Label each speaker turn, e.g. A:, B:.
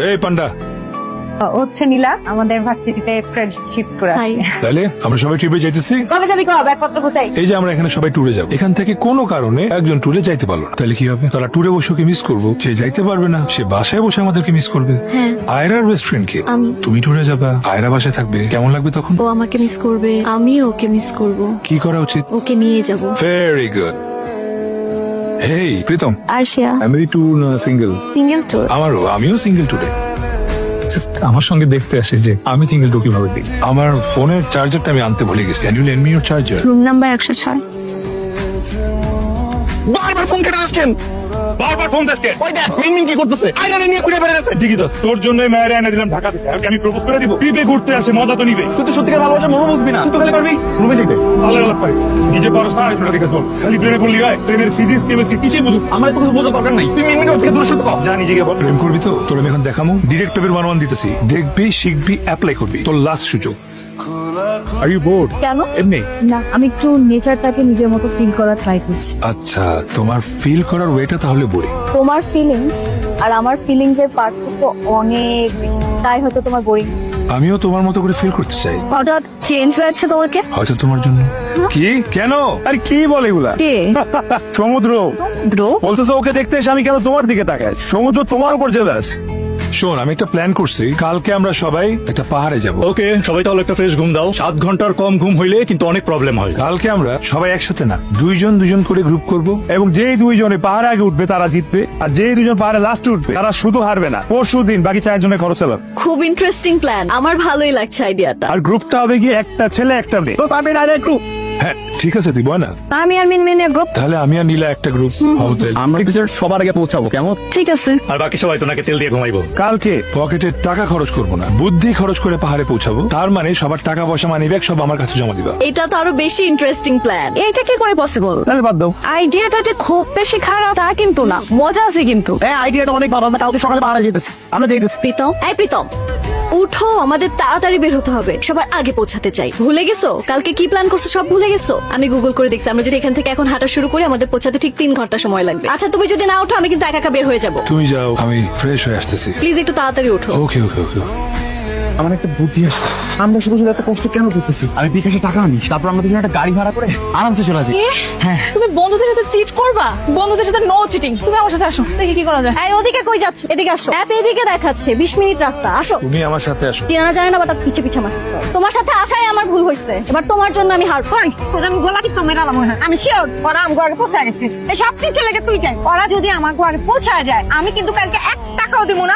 A: এই পান্ডা,
B: হচ্ছে নীলা আমাদের ভার্সিটিতে ফ্রেন্ডশিপ করে
C: হাই।
A: তাহলে আমরা সবাই ট্রিপে যাইতেছি।
B: কবে যাবি কবে ব্যাগপত্র কোথায়?
A: এই যে আমরা এখানে সবাই ট্যুরে যাবো, এখান থেকে কোনো কারণে একজন ট্যুরে যাইতে পারলো না, তাহলে কি হবে? তারা ট্যুরে বসে ওকে মিস করবো, সে যাইতে পারবে না, সে বাসায় বসে আমাদেরকে মিস করবে।
C: হ্যাঁ।
A: আয়রার বেস্ট ফ্রেন্ড কে?
C: আমি।
A: তুমি ট্যুরে যাবা, আয়রা বাসায় থাকবে, কেমন লাগবে তখন?
C: ও আমাকে মিস করবে, আমিও ওকে মিস করব।
A: কি করা উচিত?
C: ওকে নিয়ে যাব।
A: Very good. Hey Pritam,
C: Arshia,
A: আমি টু সিঙ্গেল।
C: Single tour.
A: আমিও সিঙ্গেল টুডে। আমার সঙ্গে দেখতে আসে যে আমি সিঙ্গেল টু কিভাবে দিই। আমার ফোনের চার্জারটা আমি আনতে ভুলে গেছি। Can you lend me your charger?
C: Room number 106।
D: বারবার ফোন কেটে যাচ্ছেন।
A: বারবার ফোন দিচ্ছে।
D: ওই দেখ মিনমিন কি করতেছে, আইনারে নিয়ে ঘুরে বেড়াচ্ছে।
A: ঠিকই তো, তোর জন্যই মায়ের এনে দিলাম ঢাকা থেকে। আমি প্রপোজ করে দিব। ট্রিপে ঘুরতে আসে, মজা তো নিবে।
D: তুই তো সত্যিকার ভালোবাসা মনে বুঝবি না, তুই তো খালি পারবি রুমে যেতে।
A: ভালো আলাপ পাইছি, নিজে পড়াস না আরেকটা দিকে চল। খালি প্রেমে পড়লি হয়, প্রেমের ফিজিক্স কেমিস্ট্রি কিছুই বুঝুস।
D: আমার তো কিছু বোঝার দরকার নাই, তুই মিনমিন থেকে দূরে সরে কর।
A: যা নিজেকে বল। প্রেম করবি তো? তোর আমি এখন দেখামু। ডিরেক্ট পেপের 1-1 দিতেছি, দেখবি, শিখবি, অ্যাপ্লাই করবি। তোর লাস্ট সুযোগ। Are you bored?
C: কেন?
A: এমনি।
C: না, আমি একটু নেচারটাকে নিজের মতো ফিল করার ট্রাই করছি।
A: আচ্ছা, তোমার ফিল করার ওয়েটা তাহলে বলি।
C: তোমার ফিলিংস আর আমার ফিলিংস এর পার্থক্য অনেক বেশি। তাই হয়তো তোমার বোরিং।
A: আমিও তোমার মতো করে ফিল করতে চাই।
C: হঠাৎ চেঞ্জ হয়েছে তোমাকে।
A: হয়তো তোমার জন্য। কি? কেন? আরে কি বলে এগুলা?
C: কে?
A: সমুদ্র
C: দ্রো?
A: বলতেছে ওকে দেখতে এসে আমি কেন তোমার দিকে তাকাই? সমুদ্র তোমার উপর জেলাস। শোন, আমি একটা প্ল্যান করছি, কালকে আমরা সবাই একটা পাহাড়ে যাব।
E: ওকে, সবাই তাহলে একটা ফ্রেশ ঘুম দাও। 7 ঘন্টার কম ঘুম হইলে কিন্তু অনেক প্রবলেম হয়।
A: কালকে আমরা সবাই একসাথে না, দুইজন করে গ্রুপ করব, এবং যেই দুইজনে পাহাড়ে আগে উঠবে তারা জিতবে, আর যেই দুইজন পাহাড়ে লাস্টে উঠবে তারা শুধু হারবে না, পরশু দিন বাকি 4 জনের খরচ চালাবে।
C: খুব ইন্টারেস্টিং প্ল্যান, আমার ভালোই লাগছে আইডিয়াটা।
A: আর গ্রুপটা হবে কি একটা ছেলে একটা মেয়ে। তো পাবে না গ্রুপ। হ্যাঁ ঠিক আছে, তুই বল না।
B: আমি আর মিনমিনের গ্রুপ।
A: তাহলে আমি আর নীলা একটা গ্রুপ হবো। তাই
D: আমরা কিছু সবার আগে পৌঁছাবো, কেমন?
C: ঠিক আছে।
E: আর বাকি সবাই তো নাকি তেল দিয়ে ঘুমাইবো।
A: কালকে পকেটে টাকা খরচ করবো না, বুদ্ধি খরচ করে পাহাড়ে পৌঁছাবো। তার মানে সবার টাকা পয়সা মানি ব্যাগ সব আমার কাছে জমা দিবা।
C: এটা তো আরো বেশি ইন্টারেস্টিং প্ল্যান।
B: এইটা কি করে পসিবল?
A: তাহলে বাদ দাও।
B: আইডিয়াটা যে খুব বেশি খারাপ তা কিন্তু না, মজা আছে কিন্তু।
D: হ্যাঁ, আইডিয়াটা অনেক ভালো। আমরা কালকে সকালে পাহাড়ে যেতেছি, আমরা যেতেছি।
C: প্রীতম, এই প্রীতম, উঠো, আমাদের তাড়াতাড়ি বের হতে হবে, সবার আগে পৌঁছাতে চাই। ভুলে গেছো কালকে কি প্ল্যান করছো? সব ভুলে গেছো? আমি গুগল করে দেখছি, আমরা যদি এখান থেকে এখন হাঁটা শুরু করি আমাদের পৌঁছাতে ঠিক 3 ঘন্টা সময় লাগবে। আচ্ছা তুমি যদি না ওঠো আমি কিন্তু একা একা বের হয়ে যাবো।
A: তুমি যাও, আমি ফ্রেশ হয়ে আসতেছি।
C: প্লিজ একটু তাড়াতাড়ি ওঠো।
A: ওকে ওকে ওকে।
D: আমার একটা বুদ্ধি আসছে, আমরা শুধু শুধু এত কষ্ট কেন করতেছি? আমি বিকাশে টাকা আনি, তারপর আমরা দুজন একটা গাড়ি ভাড়া করে আরামসে চলে আসি। হ্যাঁ,
B: তুমি বন্ধুদের সাথে চিট করবা? বন্ধুদের সাথে নো চিটিং। তুমি আমার সাথে আসো, দেখি কি করা যায়।
C: এই ওদিকে কই যাচ্ছে? এদিকে আসো। অ্যাপ এদিকে দেখাচ্ছে 20 মিনিট রাস্তা, আসো।
A: তুমি আমার সাথে আসো।
C: চেনা জানে না বাট পিছে পিছে আমার। তোমার সাথে আসাই আমার ভুল হয়েছে, এবার তোমার জন্য আমি হার।
B: আমি গলা কি থামে না, আমি শিওর ওরা আমার ঘরে পৌঁছায় গেছে। এই সব কিছু লেগে তুই যাই, ওরা যদি আমার ঘরে পৌঁছায় যায় আমি কিন্তু কালকে 1 টাকাও দিব না।